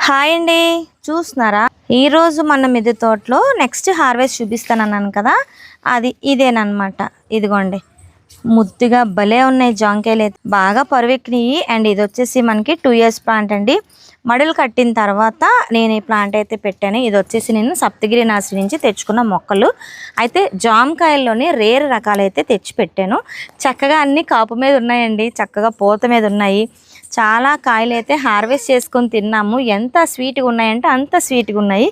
Hi అండి, చూస్తున్నారా? ఈరోజు మన మిద్దె తోటలో నెక్స్ట్ హార్వెస్ట్ చూపిస్తానన్నాను కదా, అది ఇదేనమాట. ఇదిగోండి, ముద్దుగా భలే ఉన్నాయి జాంకాయలు, అయితే బాగా పరువెక్కినాయి. అండ్ ఇది వచ్చేసి మనకి 2 years ప్లాంట్ అండి. మడులు కట్టిన తర్వాత నేను ఈ ప్లాంట్ అయితే పెట్టాను. ఇది వచ్చేసి నేను సప్తగిరి నర్సరీ నుంచి తెచ్చుకున్న మొక్కలు. అయితే జామకాయల్లోని రేర్ రకాలు అయితే తెచ్చి పెట్టాను. చక్కగా అన్ని కాపు మీద ఉన్నాయండి, చక్కగా పూత మీద ఉన్నాయి. చాలా కాయలు అయితే హార్వెస్ట్ చేసుకొని తిన్నాము. ఎంత స్వీట్గా ఉన్నాయంటే అంత స్వీట్గా ఉన్నాయి.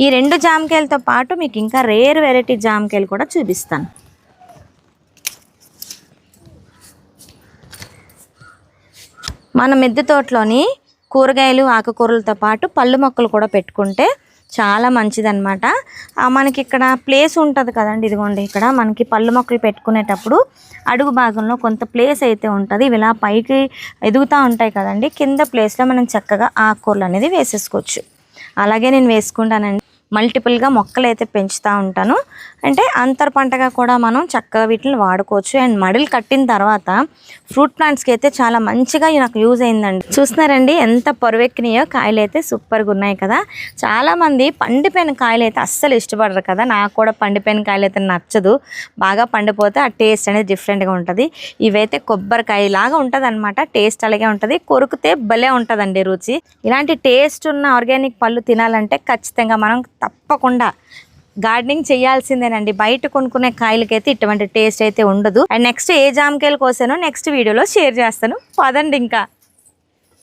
ఈ 2 జామకాయలతో పాటు మీకు ఇంకా రేర్ వెరైటీ జామకాయలు కూడా చూపిస్తాను. మన మిద్దె తోటలోని కూరగాయలు ఆకుకూరలతో పాటు పళ్ళు మొక్కలు కూడా పెట్టుకుంటే చాలా మంచిదన్నమాట. మనకి ఇక్కడ ప్లేస్ ఉంటుంది కదండి. ఇదిగోండి, ఇక్కడ మనకి పళ్ళు మొక్కలు పెట్టుకునేటప్పుడు అడుగు భాగంలో కొంత ప్లేస్ అయితే ఉంటుంది. ఇవి ఇలా పైకి ఎదుగుతూ ఉంటాయి కదండి. కింద ప్లేస్లో మనం చక్కగా ఆకుకూరలు అనేది వేసేసుకోవచ్చు. అలాగే నేను వేసుకుంటానండి. మల్టిపుల్గా మొక్కలు అయితే పెంచుతూ ఉంటాను. అంటే అంతర పంటగా కూడా మనం చక్కగా వీటిని వాడుకోవచ్చు. అండ్ మడులు కట్టిన తర్వాత ఫ్రూట్ ప్లాంట్స్కి అయితే చాలా మంచిగా నాకు యూజ్ అయిందండి. చూస్తున్నారండి ఎంత పొరవెక్కినాయో, కాయలు అయితే సూపర్గా ఉన్నాయి కదా. చాలామంది పండిపోయిన కాయలు అయితే అస్సలు ఇష్టపడరు కదా. నాకు కూడా పండిపోయిన కాయలు అయితే నచ్చదు. బాగా పండిపోతే ఆ టేస్ట్ అనేది డిఫరెంట్గా ఉంటుంది. ఇవైతే కొబ్బరికాయ లాగా ఉంటుంది అనమాట. టేస్ట్ అలాగే ఉంటుంది, కొరికితే భలే ఉంటుందండి రుచి. ఇలాంటి టేస్ట్ ఉన్న ఆర్గానిక్ పళ్ళు తినాలంటే ఖచ్చితంగా మనం తప్పకుండా గార్డెనింగ్ చేయాల్సిందేనండి. బయట కొనుక్కునే కాయలకైతే ఇటువంటి టేస్ట్ అయితే ఉండదు. అండ్ నెక్స్ట్ ఏ జామకాయలు కోసానో నెక్స్ట్ వీడియోలో షేర్ చేస్తాను. పదండి ఇంకా.